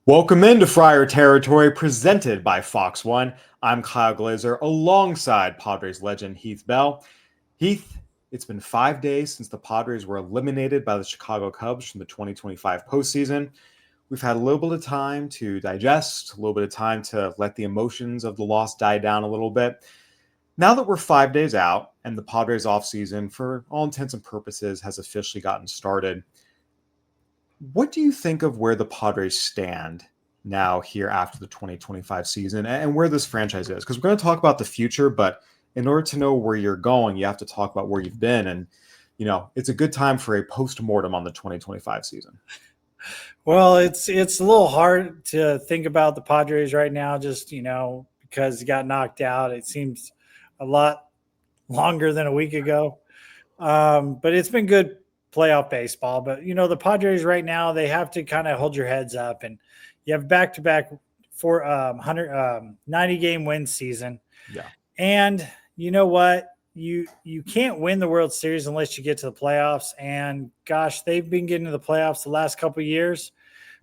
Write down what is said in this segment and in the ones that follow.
Welcome into Friar Territory, presented by Fox One. I'm Kyle Glaser, alongside Padres legend Heath Bell. Heath, it's been 5 days since the Padres were eliminated by the Chicago Cubs from the 2025 postseason. We've had a little bit of time to digest, a little bit of time to let the emotions of the loss die down a little bit. Now that we're 5 days out and the Padres offseason, for all intents and purposes, has officially gotten started, what do you think of where the Padres stand now here after the 2025 season and where this franchise is? Because we're going to talk about the future, but in order to know where you're going, you have to talk about where you've been. And, it's a good time for a post-mortem on the 2025 season. Well, it's a little hard to think about the Padres right now, just, because he got knocked out. It seems a lot longer than a week ago. But it's been good playoff baseball. But, the Padres right now, they have to kind of hold your heads up. And you have back-to-back for 90-game win season. Yeah. And you know what? You can't win the World Series unless you get to the playoffs. And gosh, they've been getting to the playoffs the last couple of years.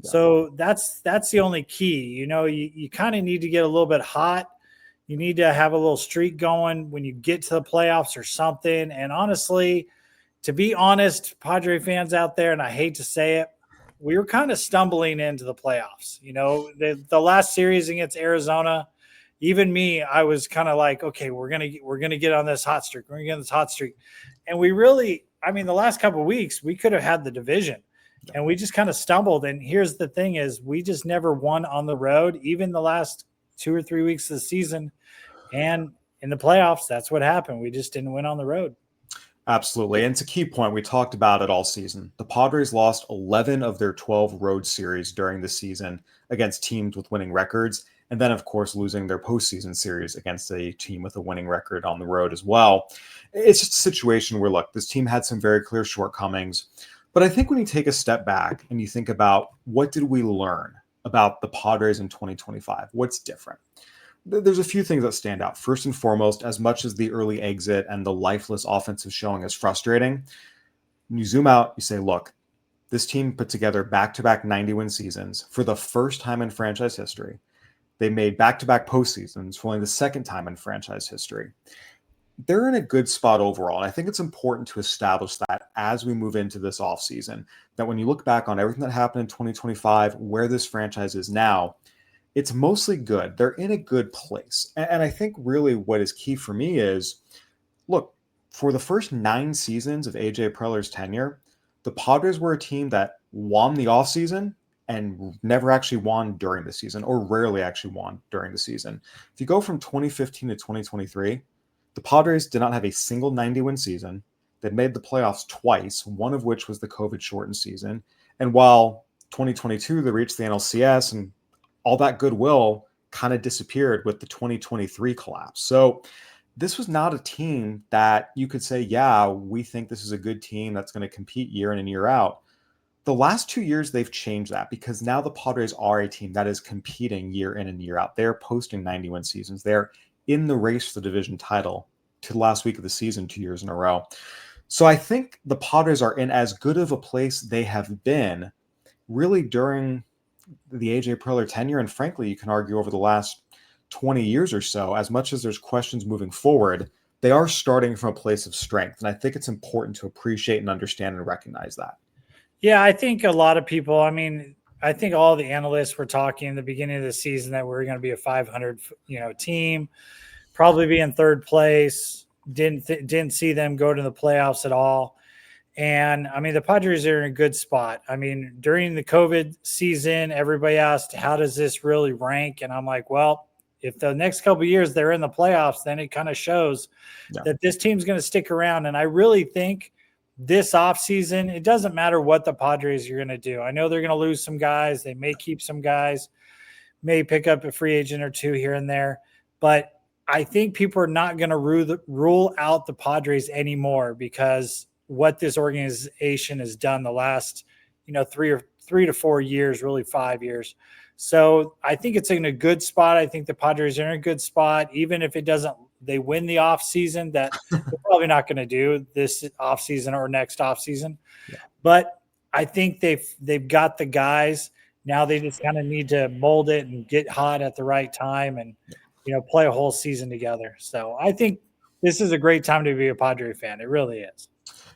Yeah. So that's the only key. You kind of need to get a little bit hot. You need to have a little streak going when you get to the playoffs or something. And honestly, to be honest, Padre fans out there, and I hate to say it, we were kind of stumbling into the playoffs. The last series against Arizona, even me, I was kind of like, okay, we're gonna get on this hot streak. We're gonna get on this hot streak. And we really, the last couple of weeks, we could have had the division. And we just kind of stumbled. And here's the thing is we just never won on the road, even the last 2 or 3 weeks of the season. And in the playoffs, that's what happened. We just didn't win on the road. Absolutely. And it's a key point. We talked about it all season. The Padres lost 11 of their 12 road series during the season against teams with winning records. And then, of course, losing their postseason series against a team with a winning record on the road as well. It's just a situation where, look, this team had some very clear shortcomings. But I think when you take a step back and you think about what did we learn about the Padres in 2025, what's different? There's a few things that stand out. First and foremost, as much as the early exit and the lifeless offensive showing is frustrating, when you zoom out, you say, look, this team put together back-to-back 90-win seasons for the first time in franchise history. They made back-to-back postseasons for only the second time in franchise history. They're in a good spot overall. And I think it's important to establish that as we move into this offseason, that when you look back on everything that happened in 2025, where this franchise is now, it's mostly good. They're in a good place. And I think really what is key for me is, look, for the first 9 seasons of AJ Preller's tenure, the Padres were a team that won the offseason and never actually won during the season, or rarely actually won during the season. If you go from 2015 to 2023, the Padres did not have a single 90-win season. They made the playoffs twice, one of which was the COVID-shortened season. And while 2022, they reached the NLCS and all that goodwill kind of disappeared with the 2023 collapse. So this was not a team that you could say, yeah, we think this is a good team that's going to compete year in and year out. The last 2 years, they've changed that because now the Padres are a team that is competing year in and year out. They're posting 90-win seasons. They're in the race for the division title to the last week of the season 2 years in a row. So I think the Padres are in as good of a place they have been really during the AJ Preller tenure. And frankly, you can argue over the last 20 years or so, as much as there's questions moving forward, they are starting from a place of strength. And I think it's important to appreciate and understand and recognize that. Yeah, I think a lot of people, I think all the analysts were talking in the beginning of the season that we're going to be a 500, team, probably be in third place. Didn't see them go to the playoffs at all. And the Padres are in a good spot. During the COVID season, everybody asked, how does this really rank? And I'm like, well, if the next couple of years they're in the playoffs, then it kind of shows that this team's going to stick around. And I really think this offseason, it doesn't matter what the Padres are going to do. I know they're going to lose some guys. They may keep some guys, may pick up a free agent or two here and there. But I think people are not going to rule out the Padres anymore because what this organization has done the last, 3 to 4 years, really 5 years. So I think it's in a good spot. I think the Padres are in a good spot, even if they win the offseason that they're probably not going to do this offseason or next offseason. Yeah. But I think they've got the guys Now they just kind of need to mold it and get hot at the right time and, play a whole season together. So I think this is a great time to be a Padre fan. It really is.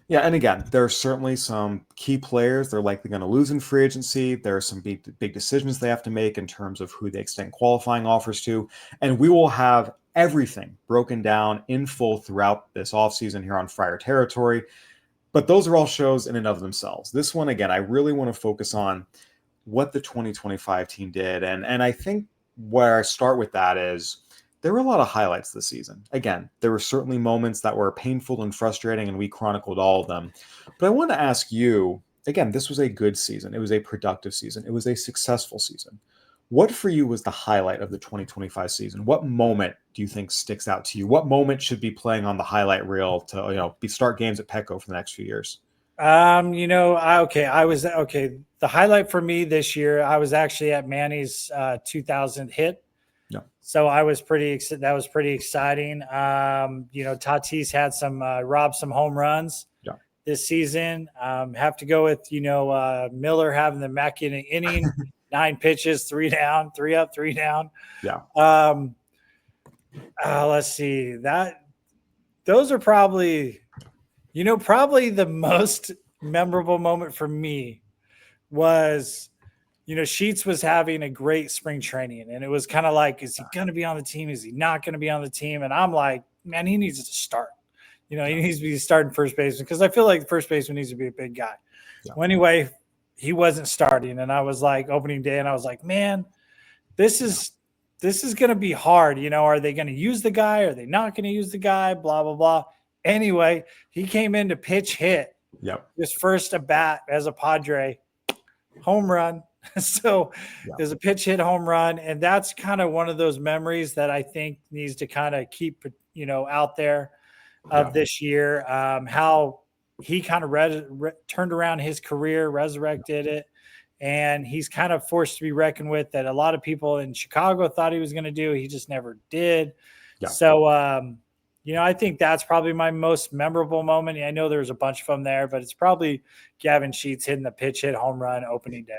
Yeah, and again, there are certainly some key players they're likely going to lose in free agency. There are some big decisions they have to make in terms of who they extend qualifying offers to. And we will have everything broken down in full throughout this offseason here on Friar Territory. But those are all shows in and of themselves. This one, again, I really want to focus on what the 2025 team did. And I think where I start with that is there were a lot of highlights this season. Again, there were certainly moments that were painful and frustrating, and we chronicled all of them. But I want to ask you, again, this was a good season. It was a productive season. It was a successful season. What for you was the highlight of the 2025 season? What moment do you think sticks out to you? What moment should be playing on the highlight reel to, start games at Petco for the next few years? I was okay. The highlight for me this year, I was actually at Manny's 2000 hit. Yeah. So I was that was pretty exciting. Tatis had robbed some home runs this season. Have to go with, Miller having the immaculate inning, 9 pitches, 3 down, 3 up, 3 down. Yeah. Let's see those are probably the most memorable moment for me was, Sheets was having a great spring training, and it was kind of like, is he going to be on the team? Is he not going to be on the team? And I'm like, man, he needs to start. He needs to be starting first baseman because I feel like the first baseman needs to be a big guy. Yeah. Well, anyway, he wasn't starting, and I was like, opening day, and I was like, man, this is going to be hard. Are they going to use the guy? Are they not going to use the guy? Blah, blah, blah. Anyway, he came in to pitch hit. Yep. His first at bat as a Padre, home run. So there's a pitch hit home run. And that's kind of one of those memories that I think needs to kind of keep, out there of this year. How he kind of turned around his career, resurrected it. And he's kind of forced to be reckoned with that a lot of people in Chicago thought he was going to do. He just never did. Yeah. So, I think that's probably my most memorable moment. I know there's a bunch of them there, but it's probably Gavin Sheets hitting the pitch hit home run opening day.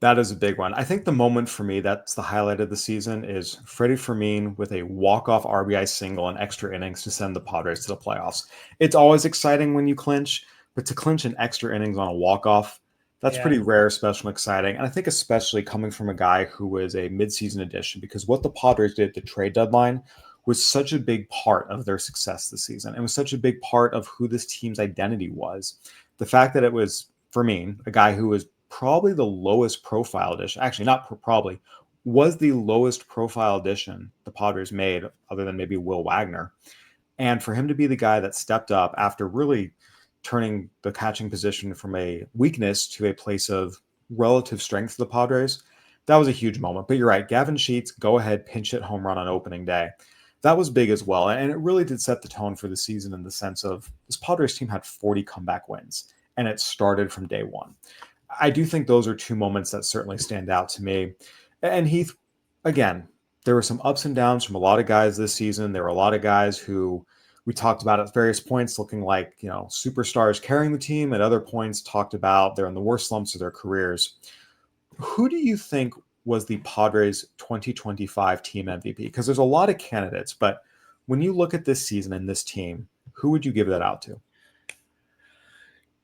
That is a big one. I think the moment for me that's the highlight of the season is Freddie Fermin with a walk-off RBI single in extra innings to send the Padres to the playoffs. It's always exciting when you clinch, but to clinch in extra innings on a walk-off, that's pretty rare, special, and exciting. And I think especially coming from a guy who was a midseason addition, because what the Padres did at the trade deadline was such a big part of their success this season. It was such a big part of who this team's identity was. The fact that it was Fermin, a guy who was probably the lowest profile addition, actually not probably, was the lowest profile addition the Padres made other than maybe Will Wagner. And for him to be the guy that stepped up after really turning the catching position from a weakness to a place of relative strength for the Padres, that was a huge moment. But you're right, Gavin Sheets, go ahead, pinch hit home run on opening day. That was big as well. And it really did set the tone for the season in the sense of this Padres team had 40 comeback wins, and it started from day one. I do think those are two moments that certainly stand out to me. And Heath, again, there were some ups and downs from a lot of guys this season. There were a lot of guys who we talked about at various points looking like, superstars carrying the team. At other points talked about they're in the worst slumps of their careers. Who do you think was the Padres 2025 team MVP? Because there's a lot of candidates, but when you look at this season and this team, who would you give that out to?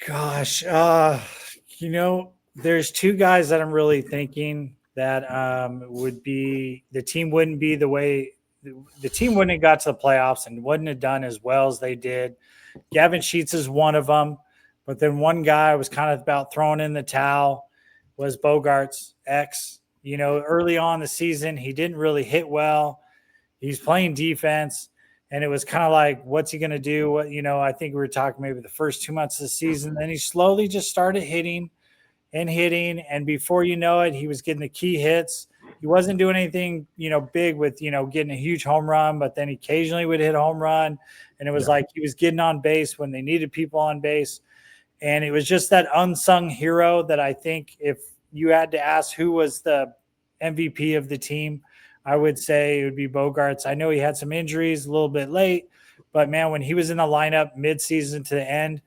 Gosh, there's two guys that I'm really thinking that would be the team wouldn't be the way the team wouldn't have got to the playoffs and wouldn't have done as well as they did. Gavin Sheets is one of them, but then one guy was kind of about throwing in the towel was Bogarts X. Early on the season, he didn't really hit well. He's playing defense, and it was kind of like, what's he going to do? I think we were talking maybe the first 2 months of the season. Then he slowly just started hitting, and before you know it, he was getting the key hits. He wasn't doing anything, big with, getting a huge home run, but then occasionally would hit a home run, and it was like he was getting on base when they needed people on base. And it was just that unsung hero that I think if you had to ask who was the MVP of the team, I would say it would be Bogarts. I know he had some injuries a little bit late, but man, when he was in the lineup mid-season to the end,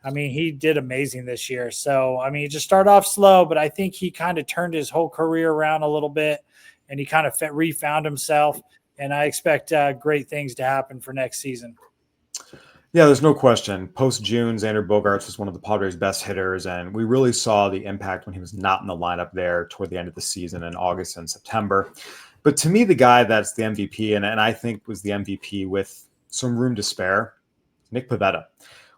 I mean, he did amazing this year. So, I mean, he just started off slow, but I think he kind of turned his whole career around a little bit, and he kind of refound himself. And I expect great things to happen for next season. Yeah, there's no question. Post-June, Xander Bogaerts was one of the Padres' best hitters, and we really saw the impact when he was not in the lineup there toward the end of the season in August and September. But to me, the guy that's the MVP, and I think was the MVP with some room to spare, Nick Pivetta.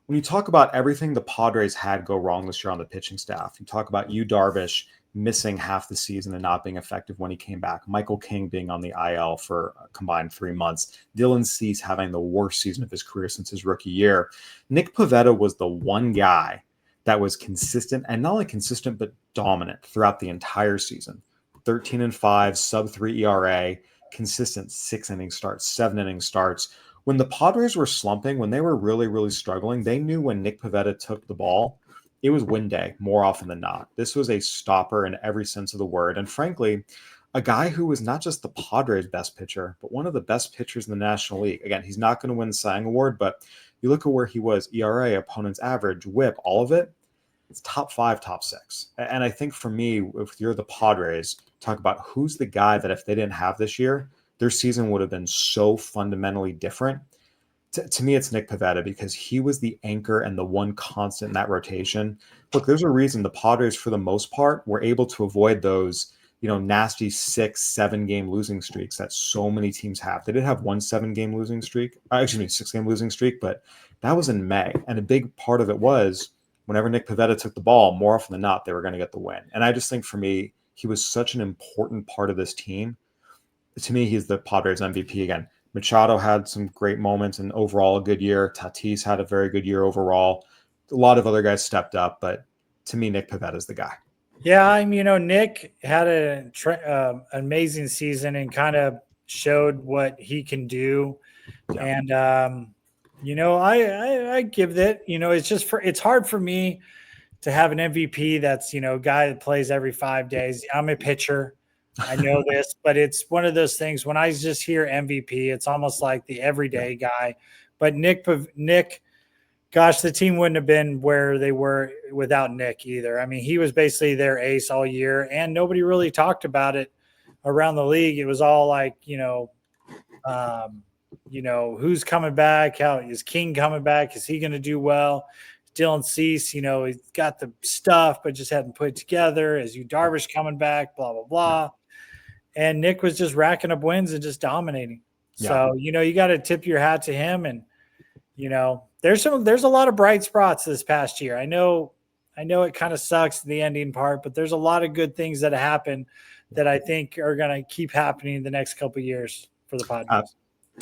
When you talk about everything the Padres had go wrong this year on the pitching staff, you talk about Yu Darvish missing half the season and not being effective when he came back, Michael King being on the IL for a combined 3 months, Dylan Cease having the worst season of his career since his rookie year. Nick Pivetta was the one guy that was consistent, and not only consistent, but dominant throughout the entire season. 13-5, sub-3 ERA, consistent 6-inning starts, 7-inning starts. When the Padres were slumping, when they were really, really struggling, they knew when Nick Pivetta took the ball, it was win day more often than not. This was a stopper in every sense of the word. And frankly, a guy who was not just the Padres' best pitcher, but one of the best pitchers in the National League. Again, he's not going to win the Cy Young Award, but you look at where he was, ERA, opponent's average, whip, all of it, it's top 5, top 6. And I think for me, if you're the Padres, talk about who's the guy that if they didn't have this year, their season would have been so fundamentally different. To me, it's Nick Pivetta because he was the anchor and the one constant in that rotation. Look, there's a reason the Padres, for the most part, were able to avoid those, nasty 6-7 game losing streaks that so many teams have. They did have one 7-game losing streak, 6-game losing streak, but that was in May. And a big part of it was whenever Nick Pivetta took the ball, more often than not, they were going to get the win. And I just think for me, he was such an important part of this team. To me, he's the Padres MVP again. Machado had some great moments and overall a good year. Tatis had a very good year overall. A lot of other guys stepped up, but to me, Nick Pivetta is the guy. Yeah, Nick had an amazing season and kind of showed what he can do. Yeah. And, I give that, it's hard for me to have an MVP that's, a guy that plays every 5 days. I'm a pitcher. I know this, but it's one of those things when I just hear MVP, it's almost like the everyday guy. But Nick, gosh, the team wouldn't have been where they were without Nick either. I mean, he was basically their ace all year, and nobody really talked about it around the league. It was all like, who's coming back? How is King coming back? Is he going to do well? Dylan Cease, he's got the stuff, but just hadn't put it together. Is Yu Darvish coming back? Blah, blah, blah. And Nick was just racking up wins and just dominating. Yeah. So, you got to tip your hat to him. And, there's a lot of bright spots this past year. I know it kind of sucks the ending part, but there's a lot of good things that happen that I think are going to keep happening the next couple of years for the Padres.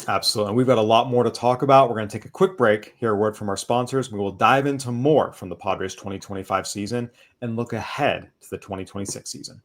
Absolutely. And we've got a lot more to talk about. We're going to take a quick break, hear a word from our sponsors. We will dive into more from the Padres 2025 season and look ahead to the 2026 season.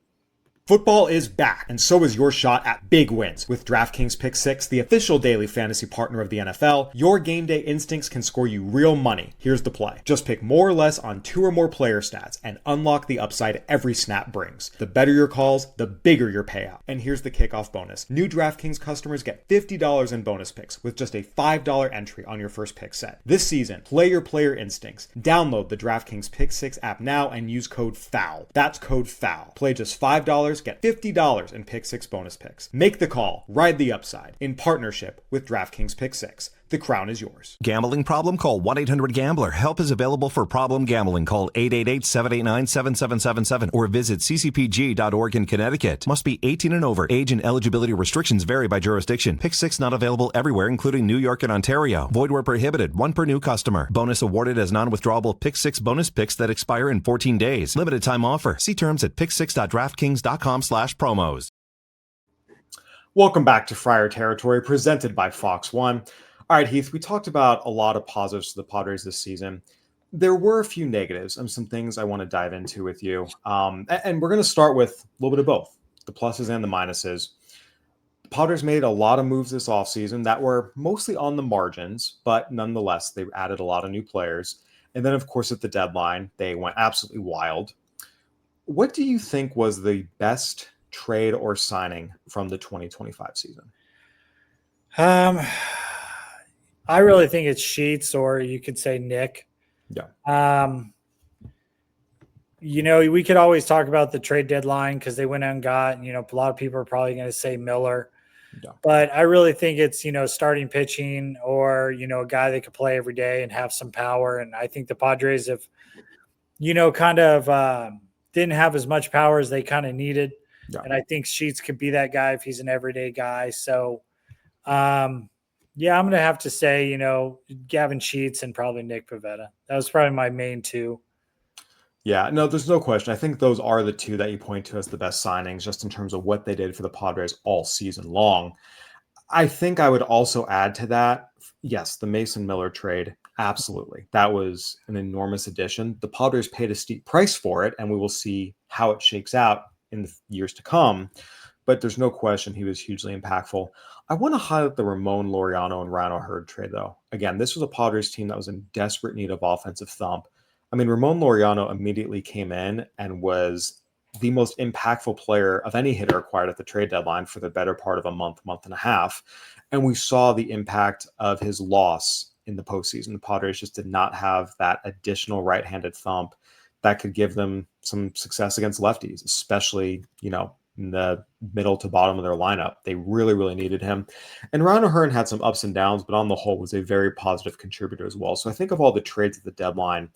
Football is back, and so is your shot at big wins. With DraftKings Pick 6, the official daily fantasy partner of the NFL, your game day instincts can score you real money. Here's the play. Just pick more or less on 2 or more player stats and unlock the upside every snap brings. The better your calls, the bigger your payout. And here's the kickoff bonus. New DraftKings customers get $50 in bonus picks with just a $5 entry on your first pick set. This season, play your player instincts. Download the DraftKings Pick 6 app now and use code FOUL. That's code FOUL. Play just $5. Get $50 in Pick 6 bonus picks. Make the call. Ride the upside. In partnership with DraftKings Pick 6. The crown is yours. Gambling problem? Call 1-800-GAMBLER. Help is available for problem gambling. Call 888-789-7777 or visit ccpg.org in Connecticut. Must be 18 and over. Age and eligibility restrictions vary by jurisdiction. Pick 6 not available everywhere, including New York and Ontario. Void where prohibited. 1 per new customer. Bonus awarded as non-withdrawable Pick 6 bonus picks that expire in 14 days. Limited time offer. See terms at pick6.draftkings.com/promos. Welcome back to Friar Territory, presented by Fox One. All right, Heath, we talked about a lot of positives to the Padres this season. There were a few negatives and some things I want to dive into with you. And we're going to start with a little bit of both, the pluses and the minuses. The Padres made a lot of moves this offseason that were mostly on the margins, but nonetheless, they added a lot of new players. And then, of course, at the deadline, they went absolutely wild. What do you think was the best trade or signing from the 2025 season? I really think it's Sheets, or you could say Nick. Yeah. We could always talk about the trade deadline because they went and got, a lot of people are probably going to say Miller. Yeah. But I really think it's, starting pitching or, a guy that could play every day and have some power. And I think the Padres have, didn't have as much power as they kind of needed. Yeah. And I think Sheets could be that guy if he's an everyday guy. So, I'm going to have to say, Gavin Sheets and probably Nick Pivetta. That was probably my main two. Yeah, no, there's no question. I think those are the two that you point to as the best signings, just in terms of what they did for the Padres all season long. I think I would also add to that, yes, the Mason Miller trade. Absolutely. That was an enormous addition. The Padres paid a steep price for it, and we will see how it shakes out in the years to come. But there's no question he was hugely impactful. I want to highlight the Ramon Laureano and Ryan O'Hearn trade, though. Again, this was a Padres team that was in desperate need of offensive thump. I mean, Ramon Laureano immediately came in and was the most impactful player of any hitter acquired at the trade deadline for the better part of a month and a half. And we saw the impact of his loss in the postseason. The Padres just did not have that additional right-handed thump that could give them some success against lefties, especially, in the middle to bottom of their lineup. They really, really needed him. And Ryan O'Hearn had some ups and downs, but on the whole was a very positive contributor as well. So I think of all the trades at the deadline,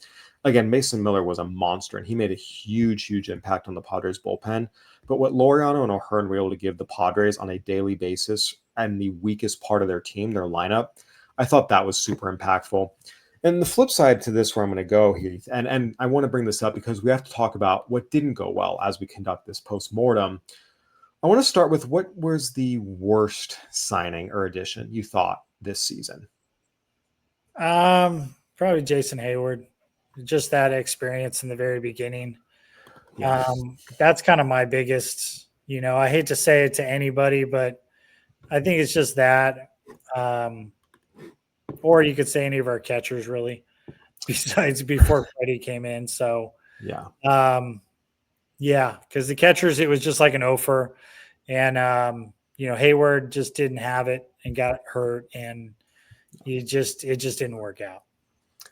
again, Mason Miller was a monster, and he made a huge, huge impact on the Padres bullpen. But what Laureano and O'Hearn were able to give the Padres on a daily basis and the weakest part of their team, their lineup, I thought that was super impactful. And the flip side to this, where I'm going to go, Heath, and I want to bring this up because we have to talk about what didn't go well as we conduct this post-mortem. I want to start with, what was the worst signing or addition you thought this season? Probably Jason Hayward. Just that experience in the very beginning. Yes. That's kind of my biggest, I hate to say it to anybody, but I think it's just that. Or you could say any of our catchers, really, besides before Freddie came in. So, because the catchers, it was just like an offer. And, Hayward just didn't have it and got hurt, and it just didn't work out.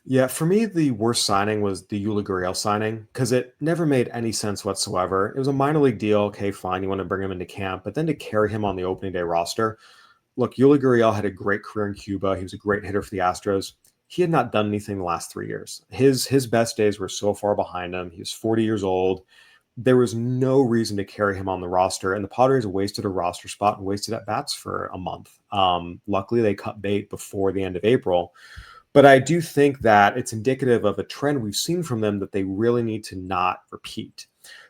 Yeah, for me, the worst signing was the Yuli Gurriel signing because it never made any sense whatsoever. It was a minor league deal. Okay, fine. You want to bring him into camp, but then to carry him on the opening day roster. Look, Yuli Gurriel had a great career in Cuba. He was a great hitter for the Astros. He had not done anything the last 3 years. His best days were so far behind him. He was 40 years old. There was no reason to carry him on the roster, and the Padres wasted a roster spot and wasted at-bats for a month. Luckily, they cut bait before the end of April. But I do think that it's indicative of a trend we've seen from them that they really need to not repeat.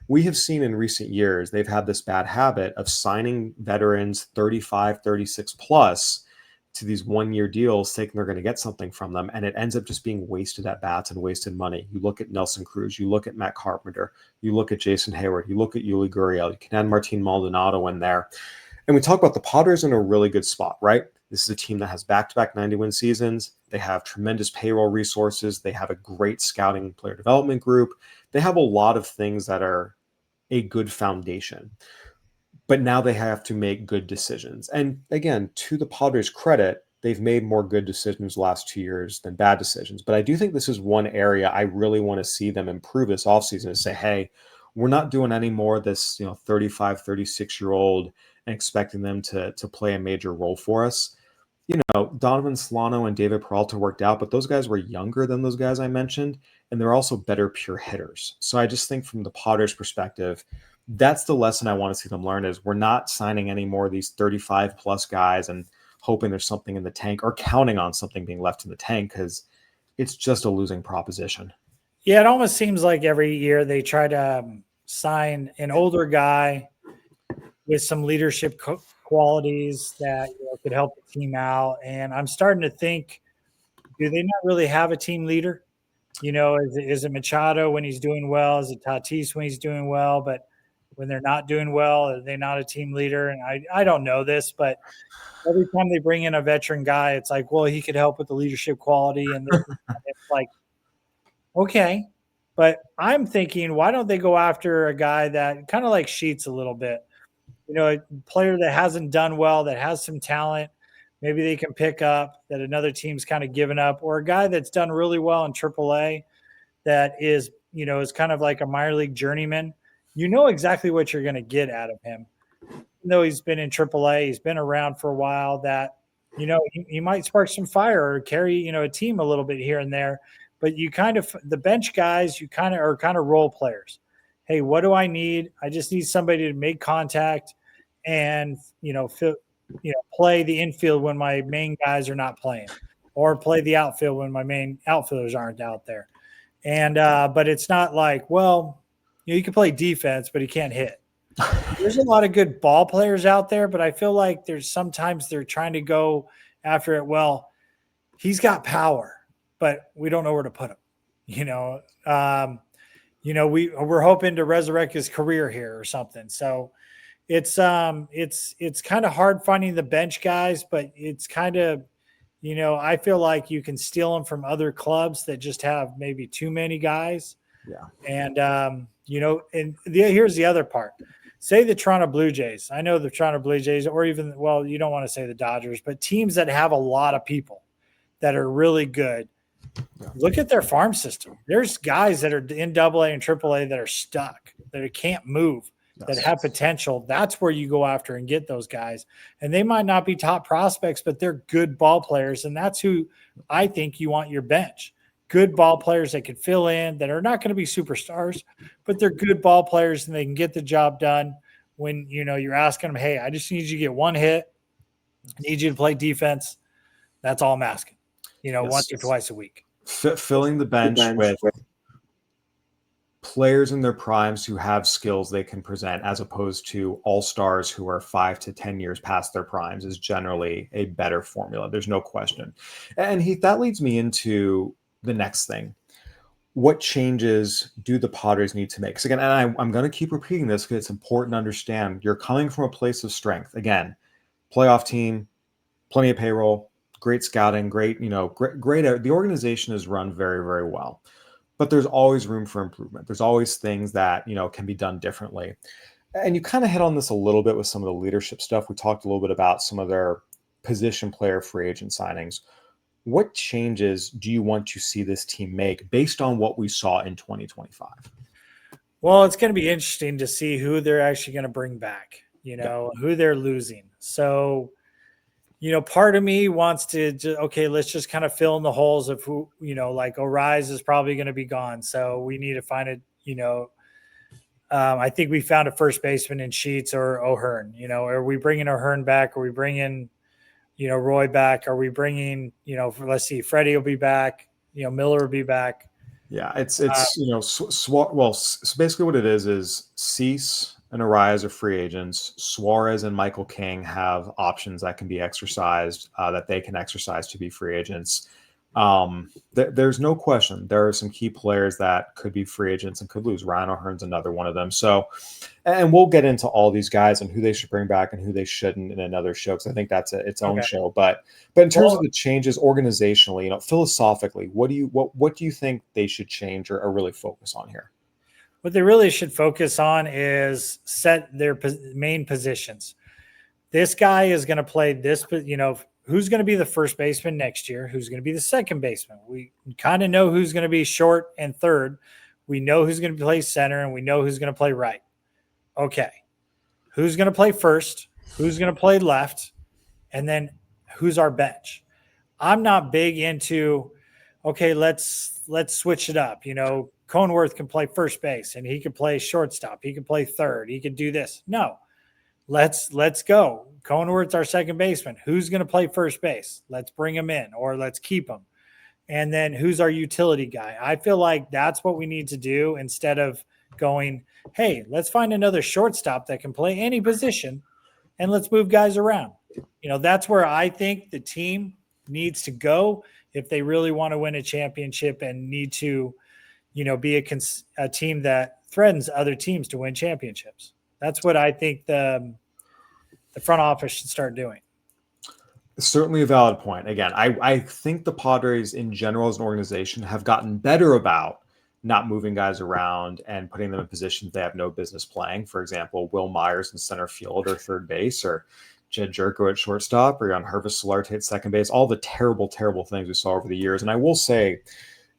We have seen in recent years, they've had this bad habit of signing veterans 35, 36 plus to these one-year deals, thinking they're going to get something from them, and it ends up just being wasted at bats and wasted money. You look at Nelson Cruz, you look at Matt Carpenter, you look at Jason Hayward, you look at Yuli Gurriel, you can add Martin Maldonado in there. And we talk about the Padres in a really good spot, right? This is a team that has back-to-back 90-win seasons. They have tremendous payroll resources. They have a great scouting player development group. They have a lot of things that are a good foundation. But now they have to make good decisions. And again, to the Padres' credit, they've made more good decisions the last 2 years than bad decisions. But I do think this is one area I really want to see them improve this offseason, and say, hey, we're not doing any more of this, 35, 36-year-old and expecting them to play a major role for us. Donovan Solano and David Peralta worked out, but those guys were younger than those guys I mentioned, and they're also better pure hitters. So I just think from the Padres' perspective, that's the lesson I want to see them learn, is we're not signing any more of these 35-plus guys and hoping there's something in the tank or counting on something being left in the tank, because it's just a losing proposition. Yeah, it almost seems like every year they try to sign an older guy with some leadership qualities that could help the team out. And I'm starting to think, do they not really have a team leader? Is it Machado when he's doing well? Is it Tatis when he's doing well? But when they're not doing well, are they not a team leader? And I don't know this, but every time they bring in a veteran guy, it's like, well, he could help with the leadership quality. And it's like, okay. But I'm thinking, why don't they go after a guy that kind of like Sheets a little bit? A player that hasn't done well, that has some talent, maybe they can pick up that another team's kind of given up, or a guy that's done really well in AAA that is, is kind of like a minor league journeyman. You know exactly what you're going to get out of him. Even though he's been in AAA, he's been around for a while, that, he might spark some fire or carry, a team a little bit here and there. But you kind of, the bench guys, you kind of are kind of role players. Hey, what do I need? I just need somebody to make contact and, play the infield when my main guys are not playing, or play the outfield when my main outfielders aren't out there. And, but it's not like, well, you can play defense, but he can't hit. There's a lot of good ball players out there, but I feel like sometimes they're trying to go after it. Well, he's got power, but we don't know where to put him. We're hoping to resurrect his career here or something. So it's kind of hard finding the bench guys, but it's kind of, I feel like you can steal them from other clubs that just have maybe too many guys. Yeah. And, here's the other part. Say the Toronto Blue Jays. I know the Toronto Blue Jays, or even, well, you don't want to say the Dodgers, but teams that have a lot of people that are really good. Yeah. Look at their farm system. There's guys that are in AA and AAA that are stuck, that can't move, that have potential. That's where you go after and get those guys. And they might not be top prospects, but they're good ball players. And that's who I think you want your bench. Good ball players that can fill in, that are not going to be superstars, but they're good ball players and they can get the job done when, you're asking them, hey, I just need you to get one hit. I need you to play defense. That's all I'm asking, once or twice a week. Filling the bench with players in their primes who have skills they can present, as opposed to all-stars who are 5 to 10 years past their primes, is generally a better formula. There's no question. And Heath, that leads me into the next thing. What changes do the Padres need to make? Because again, and I'm going to keep repeating this because it's important to understand, you're coming from a place of strength. Again, playoff team, plenty of payroll, great scouting, great. The organization is run very, very well, but there's always room for improvement. There's always things that, can be done differently. And you kind of hit on this a little bit with some of the leadership stuff. We talked a little bit about some of their position player free agent signings. What changes do you want to see this team make based on what we saw in 2025? Well, it's going to be interesting to see who they're actually going to bring back, who they're losing. So, part of me wants to, let's just kind of fill in the holes of who, like O'Rise is probably going to be gone. So we need to find I think we found a first baseman in Sheets or O'Hearn, are we bringing O'Hearn back? Are we bringing Roy back? Are we bringing, let's see, Freddie will be back, Miller will be back. Yeah, it's so basically what it is Cease and Arias are free agents. Suarez and Michael King have options that can be exercised, that they can exercise to be free agents. There's no question there are some key players that could be free agents and could lose. Ryan O'Hearn's another one of them. So, and we'll get into all these guys and who they should bring back and who they shouldn't in another show, because I think that's its own show. But in terms of the changes organizationally, philosophically, what do you think they should change or really focus on here? What they really should focus on is set their main positions. This guy is going to play this, who's going to be the first baseman next year? Who's going to be the second baseman? We kind of know who's going to be short and third. We know who's going to play center, and we know who's going to play right. Okay. Who's going to play first? Who's going to play left? And then who's our bench? I'm not big into, let's switch it up. Coneworth can play first base and he can play shortstop. He can play third. He can do this. No, let's go. Coneworth's our second baseman. Who's going to play first base? Let's bring him in, or let's keep him. And then who's our utility guy? I feel like that's what we need to do, instead of going, hey, let's find another shortstop that can play any position and let's move guys around. That's where I think the team needs to go if they really want to win a championship and need to, be a team that threatens other teams to win championships. That's what I think the front office should start doing. Certainly a valid point. Again, I think the Padres in general as an organization have gotten better about not moving guys around and putting them in positions they have no business playing. For example, Will Myers in center field or third base, or Jed Jerko at shortstop or you're on Hervis Solarte at second base, all the terrible, terrible things we saw over the years. And I will say,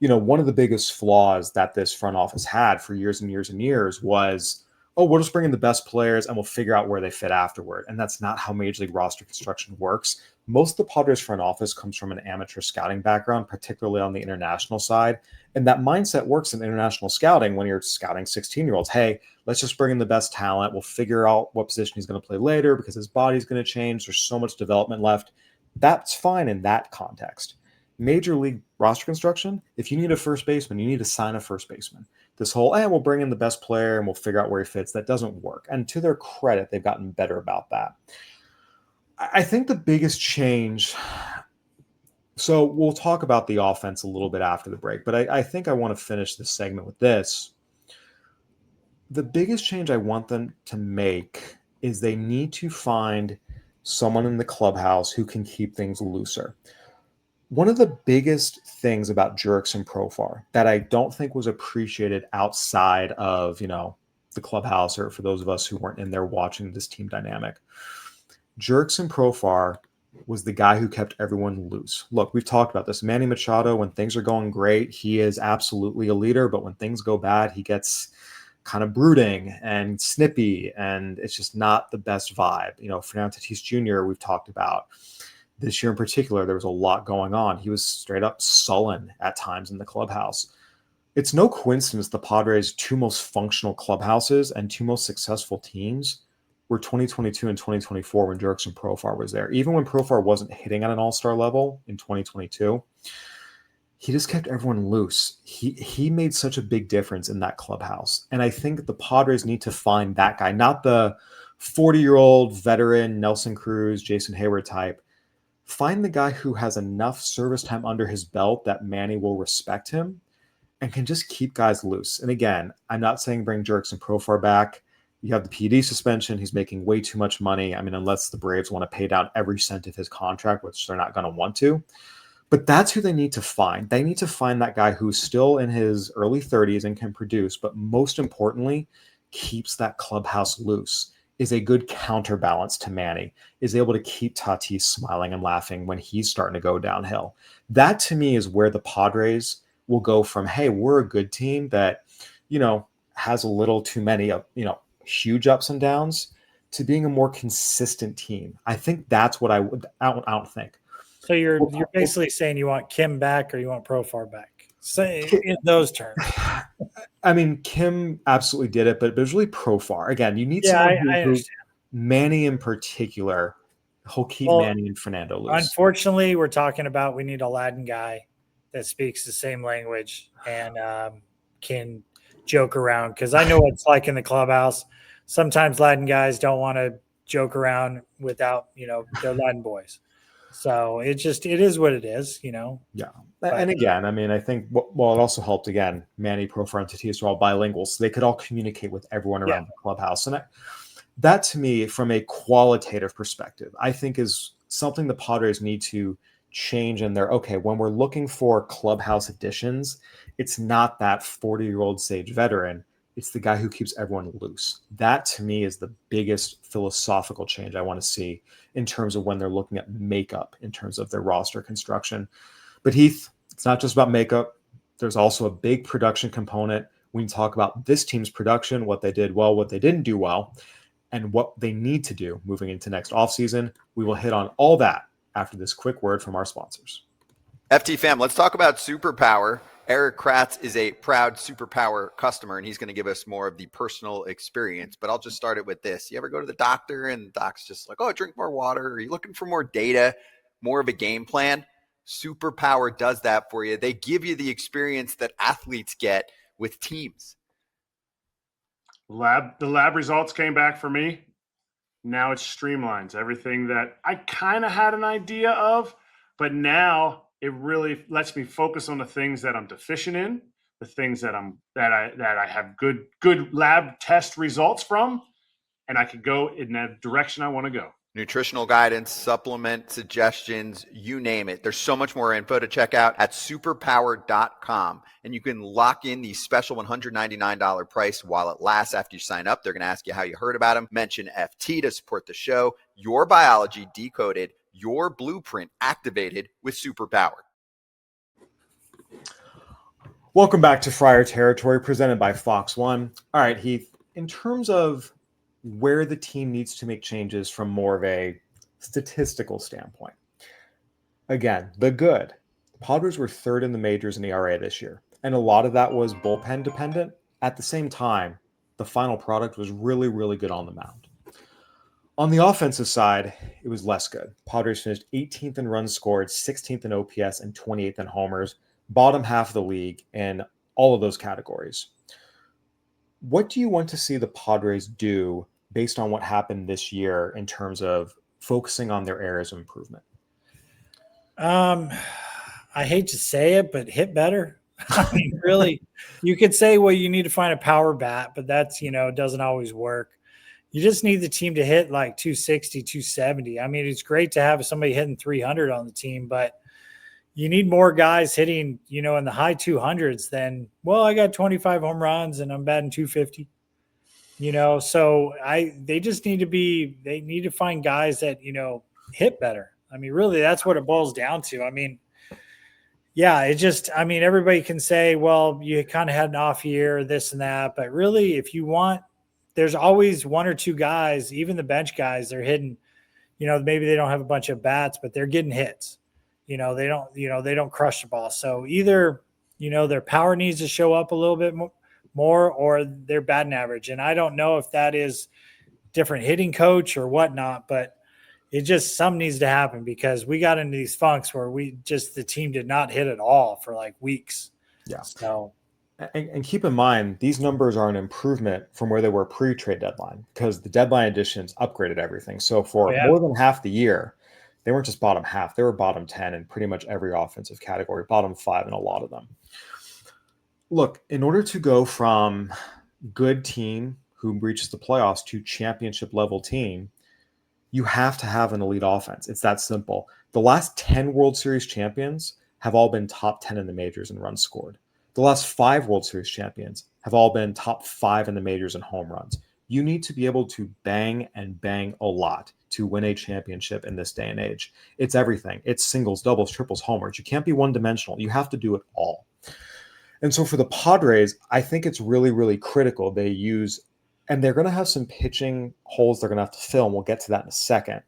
one of the biggest flaws that this front office had for years and years and years was, oh, we'll just bring in the best players and we'll figure out where they fit afterward. And that's not how Major League roster construction works. Most of the Padres front office comes from an amateur scouting background, particularly on the international side. And that mindset works in international scouting when you're scouting 16-year-olds. Hey, let's just bring in the best talent. We'll figure out what position he's going to play later because his body's going to change. There's so much development left. That's fine in that context. Major League roster construction, if you need a first baseman, you need to sign a first baseman. This whole, we'll bring in the best player and we'll figure out where he fits, that doesn't work. And to their credit, they've gotten better about that. I think the biggest change, so we'll talk about the offense a little bit after the break, but I think I want to finish this segment with this. The biggest change I want them to make is they need to find someone in the clubhouse who can keep things looser. One of the biggest things about Jurickson Profar that I don't think was appreciated outside of, the clubhouse, or for those of us who weren't in there watching this team dynamic, Jurickson Profar was the guy who kept everyone loose. Look, we've talked about this. Manny Machado, when things are going great, he is absolutely a leader, but when things go bad, he gets kind of brooding and snippy, and it's just not the best vibe. Fernando Tatis Jr., we've talked about. This year in particular, there was a lot going on. He was straight up sullen at times in the clubhouse. It's no coincidence the Padres' two most functional clubhouses and two most successful teams were 2022 and 2024 when Jurickson Profar was there. Even when Profar wasn't hitting at an all-star level in 2022, he just kept everyone loose. He made such a big difference in that clubhouse. And I think the Padres need to find that guy, not the 40-year-old veteran Nelson Cruz, Jason Hayward type. Find the guy who has enough service time under his belt that Manny will respect him and can just keep guys loose. And again, I'm not saying bring Jurickson Profar back. You have the PD suspension. He's making way too much money. I mean, unless the Braves want to pay down every cent of his contract, which they're not going to want to. But that's who they need to find. They need to find that guy who's still in his early 30s and can produce, but most importantly, keeps that clubhouse loose, is a good counterbalance to Manny, is able to keep Tatis smiling and laughing when he's starting to go downhill. That to me is where the Padres will go from, hey, we're a good team that, has a little too many, huge ups and downs, to being a more consistent team. I think that's what I don't think. So you're basically saying you want Kim back or you want Profar back? Say in those terms. I mean, Kim absolutely did it, but it was really Profar. Again, you need I someone who understand. Manny in particular, he'll keep Manny and Fernando loose. Unfortunately, we're talking about we need a Latin guy that speaks the same language and can joke around, because I know what it's like in the clubhouse. Sometimes Latin guys don't want to joke around without, they're Latin boys. So it is what it is, Yeah. And again, I mean, I think, it also helped, again, Manny, Profar, and Tatis are all bilingual, so they could all communicate with everyone around the clubhouse. And that, to me, from a qualitative perspective, I think is something the Padres need to change in their, when we're looking for clubhouse additions, it's not that 40-year-old sage veteran. It's the guy who keeps everyone loose. That, to me, is the biggest philosophical change I want to see in terms of when they're looking at makeup in terms of their roster construction. But Heath, it's not just about makeup. There's also a big production component. We can talk about this team's production, what they did well, what they didn't do well, and what they need to do moving into next offseason. We will hit on all that after this quick word from our sponsors. FT fam, let's talk about Superpower. Eric Kratz is a proud Superpower customer, and he's going to give us more of the personal experience. But I'll just start it with this. You ever go to the doctor and the doc's just like, drink more water? Are you looking for more data, more of a game plan? Superpower does that for you. They give you the experience that athletes get with teams. The lab results came back for me. Now it streamlines everything that I kind of had an idea of, but now it really lets me focus on the things that I'm deficient in, the things that I have good lab test results from, and I can go in that direction I want to go. Nutritional guidance, supplement suggestions, you name it. There's so much more info to check out at superpower.com. And you can lock in the special $199 price while it lasts after you sign up. They're going to ask you how you heard about them. Mention FT to support the show. Your biology decoded, your blueprint activated with Superpower. Welcome back to Friar Territory, presented by Fox One. All right, Heath, in terms of where the team needs to make changes from more of a statistical standpoint. Again, the good. Padres were third in the majors in ERA this year, and a lot of that was bullpen dependent. At the same time, the final product was really, really good on the mound. On the offensive side, it was less good. Padres finished 18th in runs scored, 16th in OPS, and 28th in homers, bottom half of the league in all of those categories. What do you want to see the Padres do based on what happened this year in terms of focusing on their areas of improvement? I hate to say it, but hit better. I mean, really, you could say, well, you need to find a power bat, but that's, doesn't always work. You just need the team to hit like 260, 270. I mean, it's great to have somebody hitting 300 on the team, but you need more guys hitting, in the high 200s than, well, I got 25 home runs and I'm batting 250. So they just need to find guys that, hit better. I mean, really, that's what it boils down to. I mean, yeah, everybody can say, well, you kind of had an off year, this and that, but really, if you want, there's always one or two guys, even the bench guys, they're hitting, maybe they don't have a bunch of bats, but they're getting hits. They don't crush the ball. So either, their power needs to show up a little bit more or their batting average. And I don't know if that is different hitting coach or whatnot, but something needs to happen because we got into these funks where the team did not hit at all for like weeks. Yeah. So, and keep in mind, these numbers are an improvement from where they were pre-trade deadline because the deadline additions upgraded everything. So for more than half the year, they weren't just bottom half, they were bottom 10 in pretty much every offensive category, bottom 5 in a lot of them. Look, in order to go from good team who reaches the playoffs to championship level team, you have to have an elite offense. It's that simple. The last 10 World Series champions have all been top 10 in the majors in runs scored. The last 5 World Series champions have all been top 5 in the majors in home runs. You need to be able to bang and bang a lot to win a championship in this day and age. It's everything. It's singles, doubles, triples, homers. You can't be one-dimensional. You have to do it all. And so for the Padres, I think it's really, really critical they use, and they're going to have some pitching holes they're going to have to fill, and we'll get to that in a second.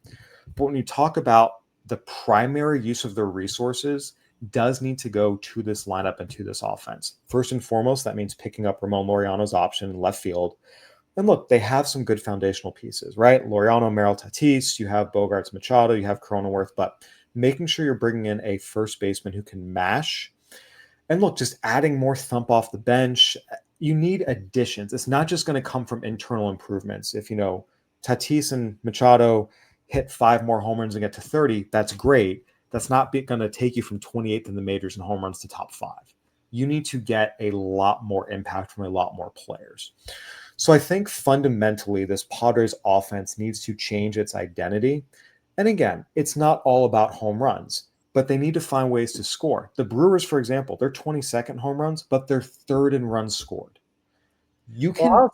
But when you talk about the primary use of their resources does need to go to this lineup and to this offense. First and foremost, that means picking up Ramon Laureano's option in left field. And look, they have some good foundational pieces, right? Laureano, Merrill, Tatis, you have Bogarts, Machado, you have Cronenworth, but making sure you're bringing in a first baseman who can mash. And look, just adding more thump off the bench. You need additions. It's not just going to come from internal improvements. If, Tatis and Machado hit 5 more home runs and get to 30, that's great. That's not going to take you from 28th in the majors in home runs to top 5. You need to get a lot more impact from a lot more players. So I think fundamentally this Padres offense needs to change its identity. And again, it's not all about home runs, but they need to find ways to score. The Brewers, for example, they're 22nd home runs, but they're 3rd in runs scored. You can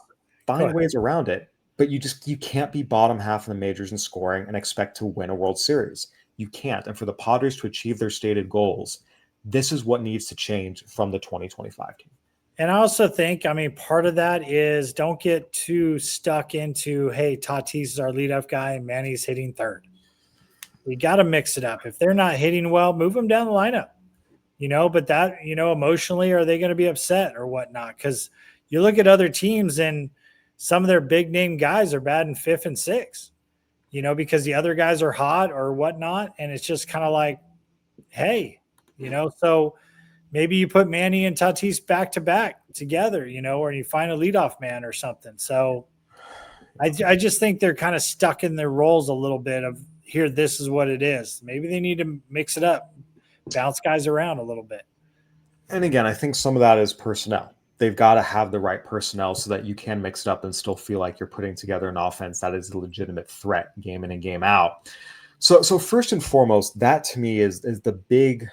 find ways around it, but you can't be bottom half in the majors in scoring and expect to win a World Series. You can't. And for the Padres to achieve their stated goals, this is what needs to change from the 2025 team. And I also think, part of that is don't get too stuck into, hey, Tatis is our leadoff guy and Manny's hitting 3rd. We got to mix it up. If they're not hitting well, move them down the lineup, but that, emotionally, are they going to be upset or whatnot? Because you look at other teams and some of their big name guys are batting 5th and 6th, because the other guys are hot or whatnot. And it's just kind of like, hey, so maybe you put Manny and Tatis back to back together, or you find a leadoff man or something. So I just think they're kind of stuck in their roles a little bit of here. This is what it is. Maybe they need to mix it up, bounce guys around a little bit. And again, I think some of that is personnel. they've got to have the right personnel so that you can mix it up and still feel like you're putting together an offense that is a legitimate threat game in and game out. So first and foremost, that to me is the big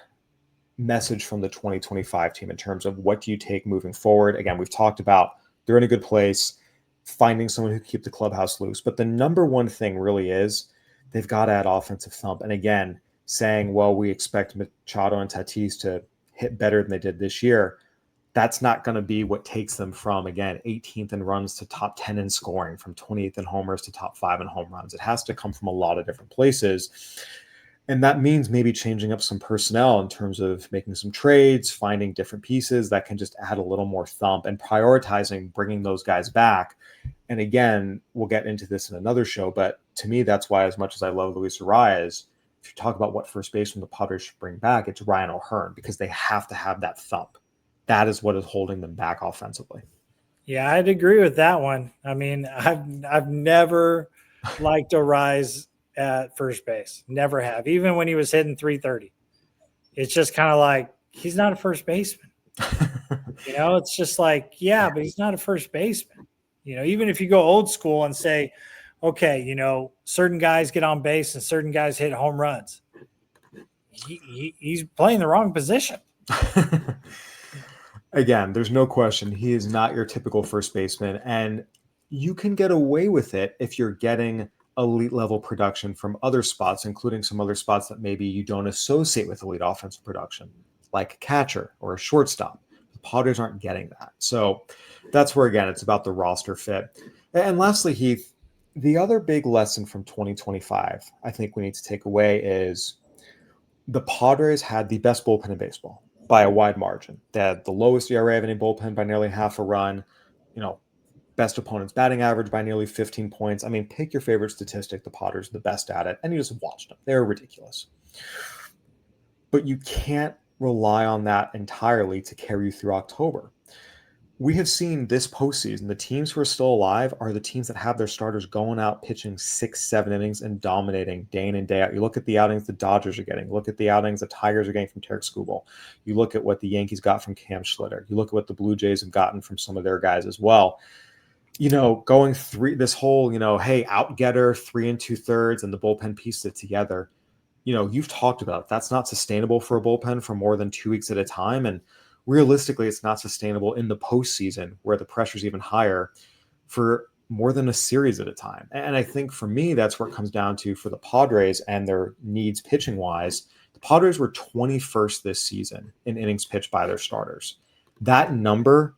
message from the 2025 team in terms of what do you take moving forward. Again, we've talked about they're in a good place, finding someone who can keep the clubhouse loose. But the number one thing really is they've got to add offensive thump. And again, saying, well, we expect Machado and Tatis to hit better than they did this year. That's not going to be what takes them from, again, 18th in runs to top 10 in scoring, from 28th in homers to top 5 in home runs. It has to come from a lot of different places. And that means maybe changing up some personnel in terms of making some trades, finding different pieces that can just add a little more thump, and prioritizing bringing those guys back. And again, we'll get into this in another show, but to me, that's why, as much as I love Luis Arias, if you talk about what first baseman the Padres should bring back, it's Ryan O'Hearn, because they have to have that thump. That is what is holding them back offensively. Yeah, I'd agree with that one. I mean, I've never liked Arias at first base. Never have. Even when he was hitting 330. It's just kind of like, he's not a first baseman. It's just like, yeah, but he's not a first baseman. Even if you go old school and say, okay, certain guys get on base and certain guys hit home runs. He's playing the wrong position. Again, there's no question he is not your typical first baseman, and you can get away with it if you're getting elite level production from other spots, including some other spots that maybe you don't associate with elite offensive production, like a catcher or a shortstop. The Padres aren't getting that. So that's where, again, it's about the roster fit. And lastly, Heath, the other big lesson from 2025 I think we need to take away is the Padres had the best bullpen in baseball by a wide margin. They had the lowest ERA of any bullpen by nearly half a run, best opponent's batting average by nearly 15 points. I mean, pick your favorite statistic. The Padres are the best at it, and you just watched them. They're ridiculous. But you can't rely on that entirely to carry you through October. We have seen this postseason, the teams who are still alive are the teams that have their starters going out pitching 6-7 innings and dominating day in and day out. You look at the outings the Dodgers are getting. Look at the outings the Tigers are getting from Tarek Skubal. You look at what the Yankees got from Cam Schlitter. You look at what the Blue Jays have gotten from some of their guys as well. Going through this whole, hey, out-getter, 3 2/3, and the bullpen pieced it together. You've talked about it. That's not sustainable for a bullpen for more than 2 weeks at a time. And realistically, it's not sustainable in the postseason where the pressure's even higher for more than a series at a time. And I think for me, that's where it comes down to for the Padres and their needs pitching-wise. The Padres were 21st this season in innings pitched by their starters. That number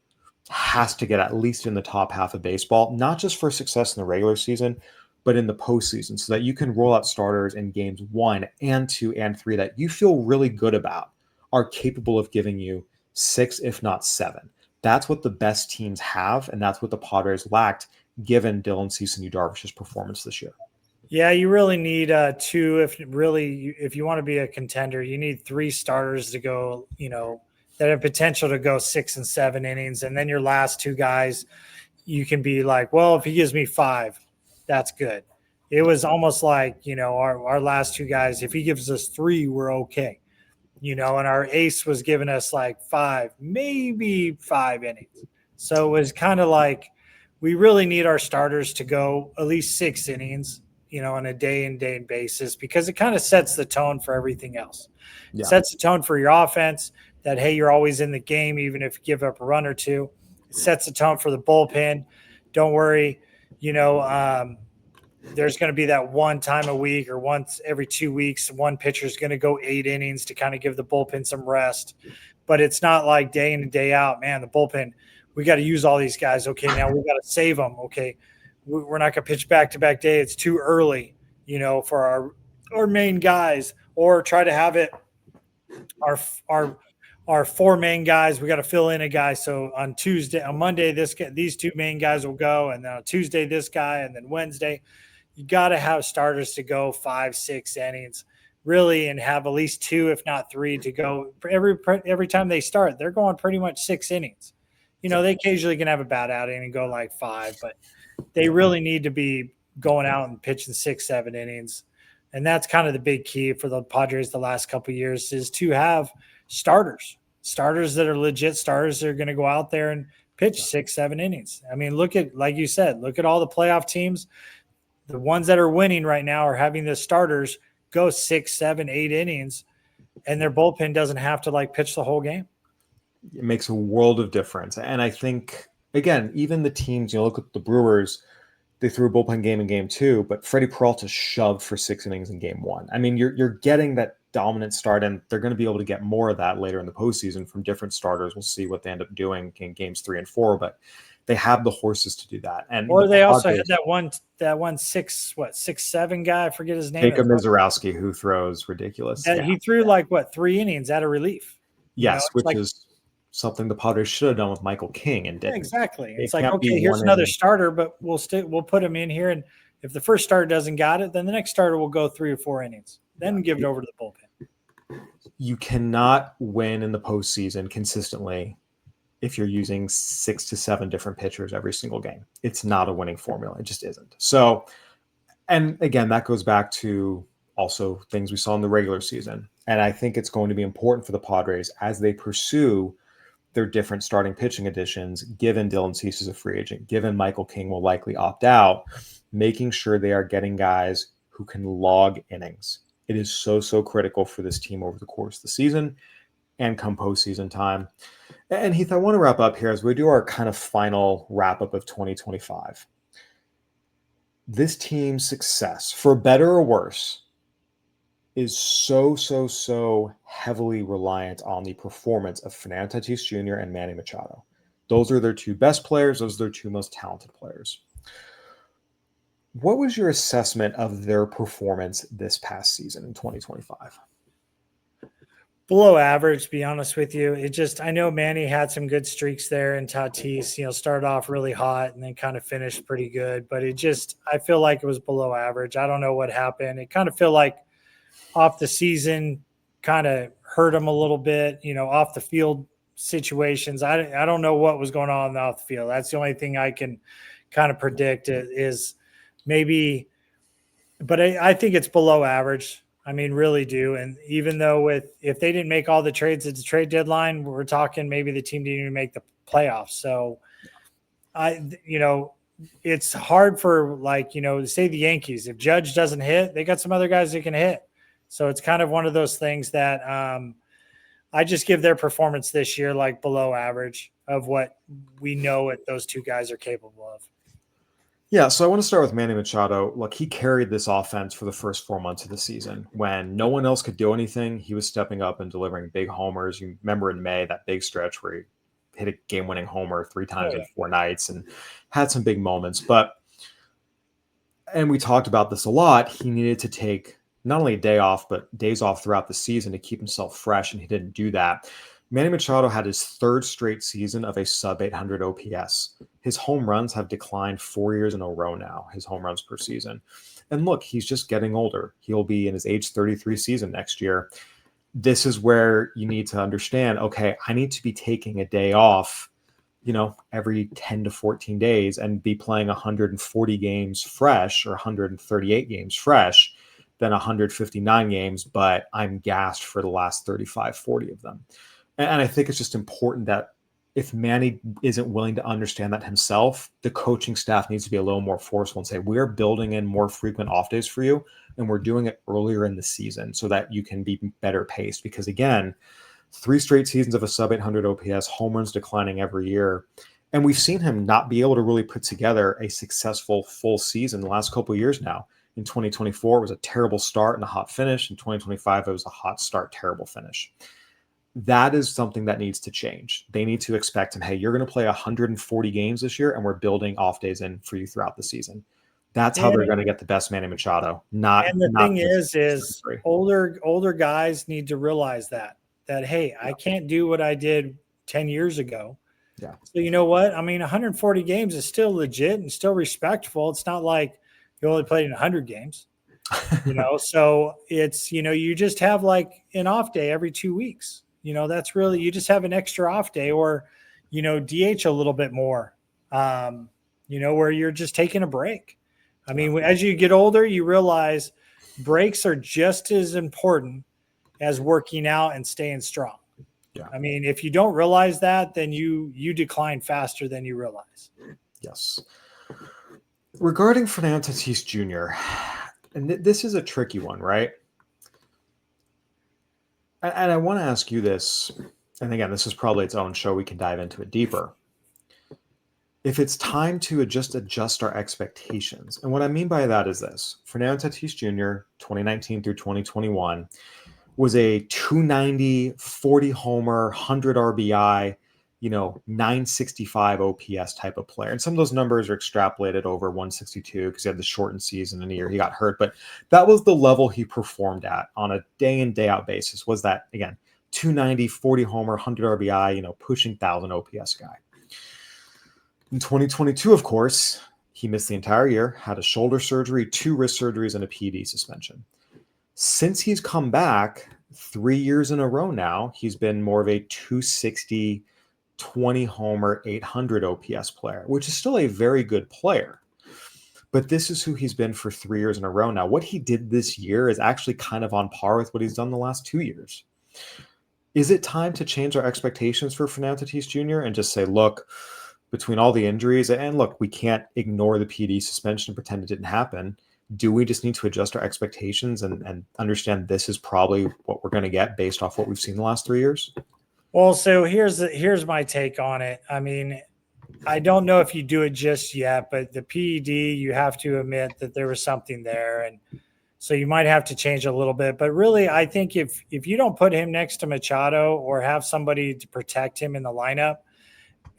has to get at least in the top half of baseball, not just for success in the regular season, but in the postseason, so that you can roll out starters in games 1 and 2 and 3 that you feel really good about are capable of giving you 6, if not 7. That's what the best teams have, and that's what the Padres lacked, given Dylan Cease and Yu Darvish's performance this year. Yeah, you really need 2. If you want to be a contender, you need 3 starters to go, that have potential to go 6 and 7 innings. And then your last 2 guys, you can be like, well, if he gives me 5, that's good. It was almost like, our last 2 guys, if he gives us 3, we're okay. And our ace was giving us like 5, maybe 5 innings. So it was kind of like we really need our starters to go at least 6 innings, on a day-in basis, because it kind of sets the tone for everything else. Yeah. It sets the tone for your offense that, hey, you're always in the game, even if you give up a run or 2. It sets the tone for the bullpen. Don't worry, there's going to be that one time a week or once every 2 weeks, one pitcher is going to go 8 innings to kind of give the bullpen some rest. But it's not like day in and day out, man, the bullpen, we got to use all these guys. Okay, now we got to save them. Okay, we're not going to pitch back-to-back day. It's too early, for our main guys, or try to have it our 4 main guys. We got to fill in a guy. So on Monday, these 2 main guys will go, and then on Tuesday, this guy, and then Wednesday, you got to have starters to go 5, 6 innings, really, and have at least 2, if not 3, to go every time they start. They're going pretty much 6 innings. They occasionally can have a bad outing and go like 5, but they really need to be going out and pitching 6, 7 innings. And that's kind of the big key for the Padres the last couple of years, is to have starters starters that are legit starters that are going to go out there and pitch 6-7 innings. I mean, look at, like you said, look at all the playoff teams. The ones that are winning right now are having the starters go 6, 7, 8 innings, and their bullpen doesn't have to like pitch the whole game. It makes a world of difference. And I think, again, even the teams, look at the Brewers, they threw a bullpen game in game 2, but Freddie Peralta shoved for 6 innings in game 1. I mean, you're getting that dominant start, and they're going to be able to get more of that later in the postseason from different starters. We'll see what they end up doing in games 3 and 4, but they have the horses to do that. And or they also had that one 6-7 guy, I forget his name. Jacob Mizorowski, who throws ridiculous. He threw 3 innings out of relief. Yes, which is something the Padres should have done with Michael King and didn't. Yeah, exactly. It's like, okay, here's another starter, but we'll put him in here, and if the first starter doesn't got it, then the next starter will go 3 or 4 innings. Then give it over to the bullpen. You cannot win in the postseason consistently if you're using 6 to 7 different pitchers every single game. It's not a winning formula. It just isn't. So, and again, that goes back to also things we saw in the regular season. And I think it's going to be important for the Padres as they pursue their different starting pitching additions, given Dylan Cease is a free agent, given Michael King will likely opt out, making sure they are getting guys who can log innings. It is so critical for this team over the course of the season and come postseason time. And Heath, I want to wrap up here as we do our kind of final wrap up of 2025. This team's success, for better or worse, is so heavily reliant on the performance of Fernando Tatis Jr. and Manny Machado. Those are their 2 best players. Those are their 2 most talented players. What was your assessment of their performance this past season in 2025? Below average, to be honest with you. I know Manny had some good streaks there, and Tatis, started off really hot and then kind of finished pretty good. But I feel like it was below average. I don't know what happened. It kind of feel like off the season kind of hurt him a little bit, off the field situations. I don't know what was going on off the field. That's the only thing I can kind of predict is maybe, but I think it's below average. I mean, really do. And even though if they didn't make all the trades at the trade deadline, we're talking maybe the team didn't even make the playoffs. So it's hard for say the Yankees, if Judge doesn't hit, they got some other guys that can hit. So it's kind of one of those things that I just give their performance this year below average of what we know what those 2 guys are capable of. Yeah, so I want to start with Manny Machado. Look, he carried this offense for the first 4 months of the season. When no one else could do anything, he was stepping up and delivering big homers. You remember in May, that big stretch where he hit a game-winning homer 3 times in 4 nights and had some big moments. And we talked about this a lot, he needed to take not only a day off, but days off throughout the season to keep himself fresh, and he didn't do that. Manny Machado had his 3rd straight season of a sub-800 OPS. His home runs have declined 4 years in a row now, his home runs per season. And look, he's just getting older. He'll be in his age 33 season next year. This is where you need to understand, okay, I need to be taking a day off, every 10 to 14 days and be playing 140 games fresh or 138 games fresh than 159 games, but I'm gassed for the last 35, 40 of them. And I think it's just important that if Manny isn't willing to understand that himself, the coaching staff needs to be a little more forceful and say, we're building in more frequent off days for you, and we're doing it earlier in the season so that you can be better paced. Because again, 3 straight seasons of a sub-800 OPS, home runs declining every year. And we've seen him not be able to really put together a successful full season the last couple of years now. In 2024, it was a terrible start and a hot finish. In 2025, it was a hot start, terrible finish. That is something that needs to change. They need to expect him, hey, you're going to play 140 games this year, and we're building off days in for you throughout the season. That's how they're going to get the best Manny Machado. And the thing is older guys need to realize that hey, I can't do what I did 10 years ago. Yeah. So you know what? I mean, 140 games is still legit and still respectful. It's not like you only played in 100 games. So it's, you just have an off day every 2 weeks. That's really, you just have an extra off day or, DH a little bit more, where you're just taking a break. I mean, as you get older, you realize breaks are just as important as working out and staying strong. Yeah. I mean, if you don't realize that, then you decline faster than you realize. Yes. Regarding Fernando Tatis Jr., and this is a tricky one, right? And I want to ask you this, and again, this is probably its own show. We can dive into it deeper. If it's time to adjust our expectations, and what I mean by that is this: Fernando Tatis Jr., 2019 through 2021, was a 290, 40 homer, 100 RBI, 965 OPS type of player. And some of those numbers are extrapolated over 162 because he had the shortened season in a year he got hurt. But that was the level he performed at on a day in, day out basis, was that, again, 290, 40 homer, 100 RBI, pushing 1,000 OPS guy. In 2022, of course, he missed the entire year, had a shoulder surgery, 2 wrist surgeries, and a PED suspension. Since he's come back 3 years in a row now, he's been more of a 260, 20 homer, 800 OPS player, which is still a very good player. But this is who he's been for 3 years in a row now. What he did this year is actually kind of on par with what he's done the last 2 years. Is it time to change our expectations for Fernando Tatis Jr. and just say, look, between all the injuries, and look, we can't ignore the PD suspension and pretend it didn't happen. Do we just need to adjust our expectations and understand this is probably what we're going to get based off what we've seen the last 3 years? Well, so here's my take on it. I mean, I don't know if you do it just yet, but the PED, you have to admit that there was something there. And so you might have to change a little bit. But really, I think if you don't put him next to Machado or have somebody to protect him in the lineup,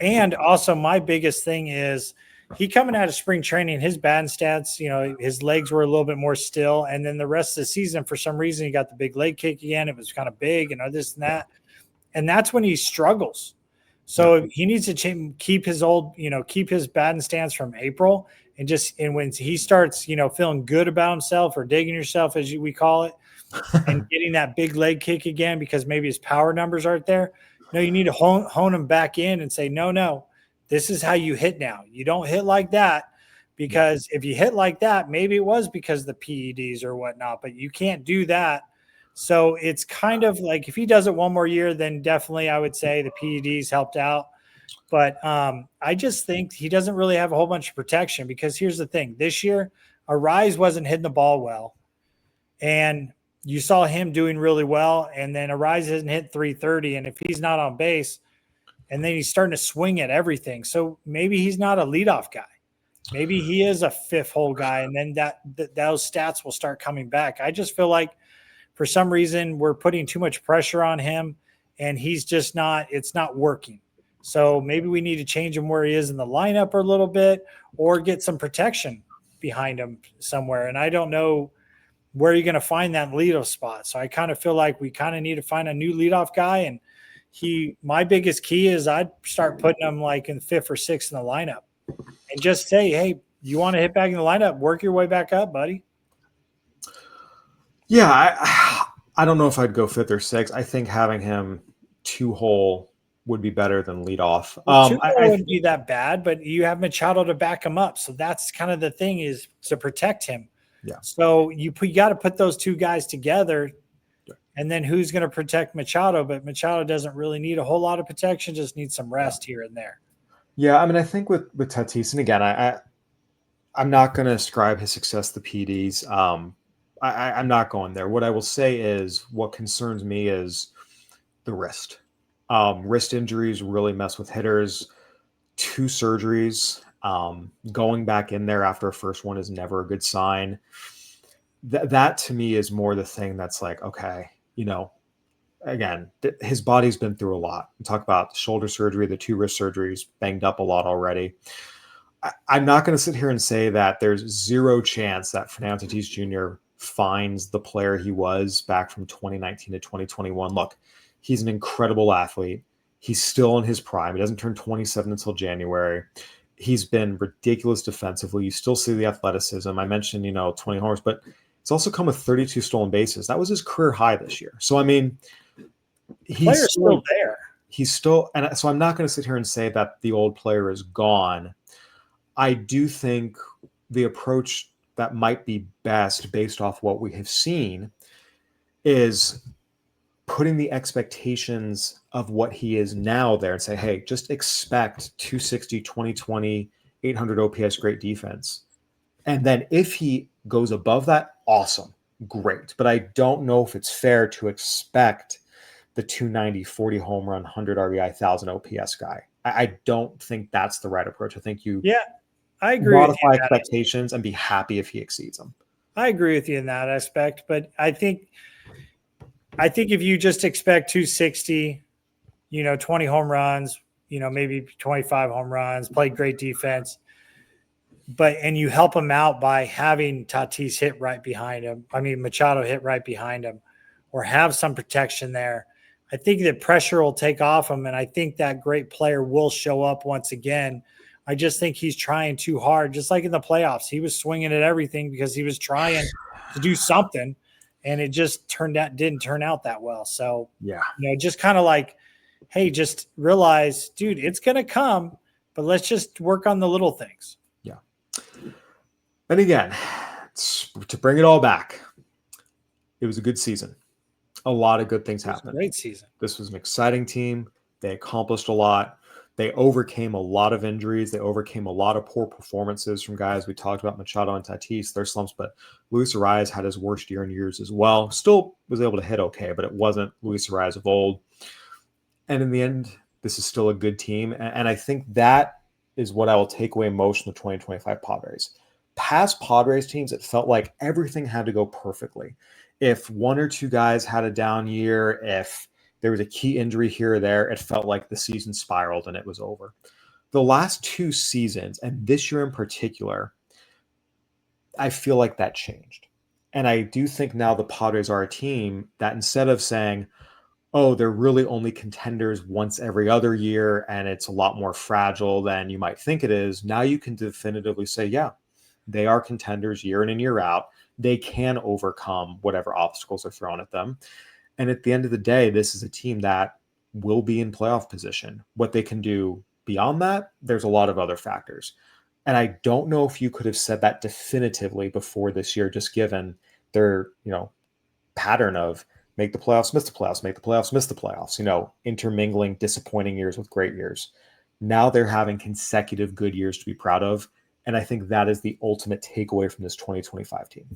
and also my biggest thing is he coming out of spring training, his batting stats, his legs were a little bit more still. And then the rest of the season, for some reason, he got the big leg kick again. It was kind of big and this and that. And that's when he struggles. So he needs to keep his keep his batting stance from April. And when he starts, feeling good about himself or digging yourself, as we call it, and getting that big leg kick again, because maybe his power numbers aren't there. No, you need to hone him back in and say, no, this is how you hit now. You don't hit like that, because if you hit like that, maybe it was because the PEDs or whatnot, but you can't do that. So it's kind of like if he does it one more year, then definitely I would say the PEDs helped out. But I just think he doesn't really have a whole bunch of protection, because here's the thing. This year, Arise wasn't hitting the ball well. And you saw him doing really well, and then Arise hasn't hit 330. And if he's not on base, and then he's starting to swing at everything. So maybe he's not a leadoff guy. Maybe he is a fifth hole guy, and then those stats will start coming back. I just feel like for some reason we're putting too much pressure on him, and he's just it's not working. So maybe we need to change him where he is in the lineup a little bit, or get some protection behind him somewhere. And I don't know where you're going to find that leadoff spot. So I kind of feel like we kind of need to find a new leadoff guy. And my biggest key is I'd start putting him like in 5th or 6th in the lineup, and just say, hey, you want to hit back in the lineup, work your way back up, buddy. Yeah, I don't know if I'd go 5th or 6th. I think having him 2-hole would be better than leadoff. Well, 2-hole wouldn't be that bad, but you have Machado to back him up. So that's kind of the thing, is to protect him. Yeah. So you got to put those two guys together, and then who's going to protect Machado? But Machado doesn't really need a whole lot of protection; just needs some rest here and there. Yeah, I mean, I think with Tatis, and again, I'm not going to ascribe his success to PDs. I'm not going there. What I will say is, what concerns me is the wrist. Wrist injuries really mess with hitters. 2 surgeries. Going back in there after a first one is never a good sign. That to me is more the thing that's like, okay, again, his body's been through a lot. We talk about the shoulder surgery, the 2 wrist surgeries, banged up a lot already. I'm not going to sit here and say that there's 0 chance that Fernando Tatis Jr. finds the player he was back from 2019 to 2021. Look, he's an incredible athlete. He's still in his prime. He doesn't turn 27 until January. He's been ridiculous defensively. You still see the athleticism. I mentioned, 20 homers, but it's also come with 32 stolen bases. That was his career high this year. So, I mean, He's still there. He's still, and so I'm not going to sit here and say that the old player is gone. I do think the approach that might be best based off what we have seen is putting the expectations of what he is now there and say, hey, just expect 260, 2020, 800 OPS, great defense. And then if he goes above that, awesome, great. But I don't know if it's fair to expect the 290, 40 home run, 100 RBI, 1,000 OPS guy. I don't think that's the right approach. I think you I agree modify expectations and be happy if he exceeds them. I agree with you in that aspect, but I think if you just expect 260, 20 home runs, maybe 25 home runs, play great defense, and you help him out by having Tatis hit right behind him. I mean, Machado hit right behind him, or have some protection there. I think that pressure will take off him, and I think that great player will show up once again. I just think he's trying too hard, just like in the playoffs. He was swinging at everything because he was trying to do something, and it just didn't turn out that well. So, just kind of like, hey, just realize, dude, it's going to come, but let's just work on the little things. Yeah. And again, to bring it all back, it was a good season. A lot of good things happened. Great season. This was an exciting team. They accomplished a lot. They overcame a lot of injuries. They overcame a lot of poor performances from guys. We talked about Machado and Tatis, their slumps, but Luis Arias had his worst year in years as well. Still was able to hit okay, but it wasn't Luis Arias of old. And in the end, this is still a good team. And I think that is what I will take away most from the 2025 Padres. Past Padres teams, it felt like everything had to go perfectly. If one or two guys had a down year, if there was a key injury here or there, it felt like the season spiraled and it was over. The last two seasons, and this year in particular, I feel like that changed. And I do think now the Padres are a team that instead of saying, oh, they're really only contenders once every other year and it's a lot more fragile than you might think it is, now you can definitively say, yeah, they are contenders year in and year out. They can overcome whatever obstacles are thrown at them. And at the end of the day, this is a team that will be in playoff position. What they can do beyond that, there's a lot of other factors. And I don't know if you could have said that definitively before this year, just given their, pattern of make the playoffs, miss the playoffs, make the playoffs, miss the playoffs, intermingling disappointing years with great years. Now they're having consecutive good years to be proud of. And I think that is the ultimate takeaway from this 2025 team.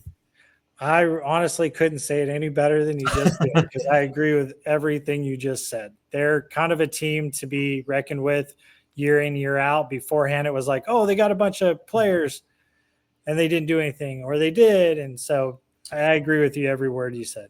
I honestly couldn't say it any better than you just did, because I agree with everything you just said. They're kind of a team to be reckoned with year in, year out. Beforehand, it was like, oh, they got a bunch of players and they didn't do anything, or they did. And so I agree with you, every word you said.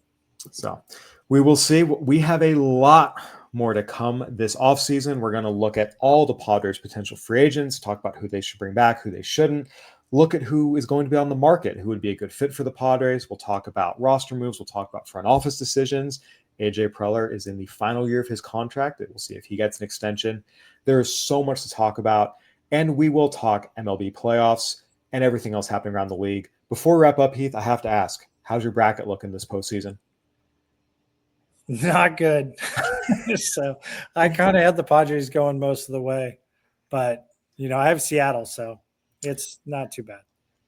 So we will see. We have a lot more to come this offseason. We're going to look at all the Padres' potential free agents, talk about who they should bring back, who they shouldn't, look at who is going to be on the market, who would be a good fit for the Padres. We'll talk about roster moves. We'll talk about front office decisions. AJ Preller is in the final year of his contract. We'll see if he gets an extension. There is so much to talk about, and we will talk MLB playoffs and everything else happening around the league. Before we wrap up, Heath, I have to ask, how's your bracket looking this postseason? Not good. So I kind of had the Padres going most of the way, but I have Seattle, so it's not too bad.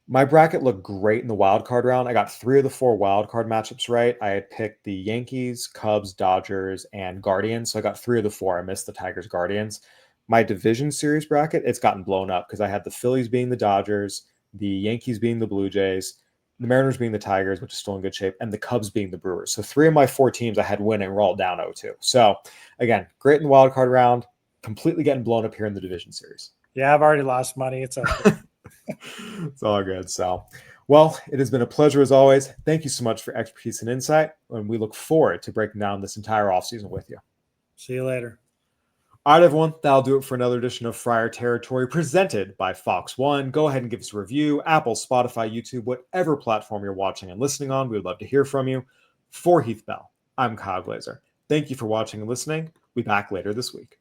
My bracket looked great in the wild card round. I got 3 of the 4 wild card matchups right. I had picked the Yankees, Cubs, Dodgers, and Guardians. So I got 3 of the 4. I missed the Tigers, Guardians. My division series bracket, it's gotten blown up because I had the Phillies being the Dodgers, the Yankees being the Blue Jays, the Mariners being the Tigers, which is still in good shape, and the Cubs being the Brewers. So 3 of my 4 teams I had winning were all down 0-2. So again, great in the wild card round, completely getting blown up here in the division series. Yeah, I've already lost money. It's okay. It's all good. So, well, it has been a pleasure as always. Thank you so much for expertise and insight, and we look forward to breaking down this entire offseason with you. See you later. All right, everyone, that'll do it for another edition of Friar Territory presented by Fox One. Go ahead and give us a review. Apple, Spotify, YouTube, whatever platform you're watching and listening on, we would love to hear from you. For Heath Bell, I'm Kyle Glaser. Thank you for watching and listening. We'll be back later this week.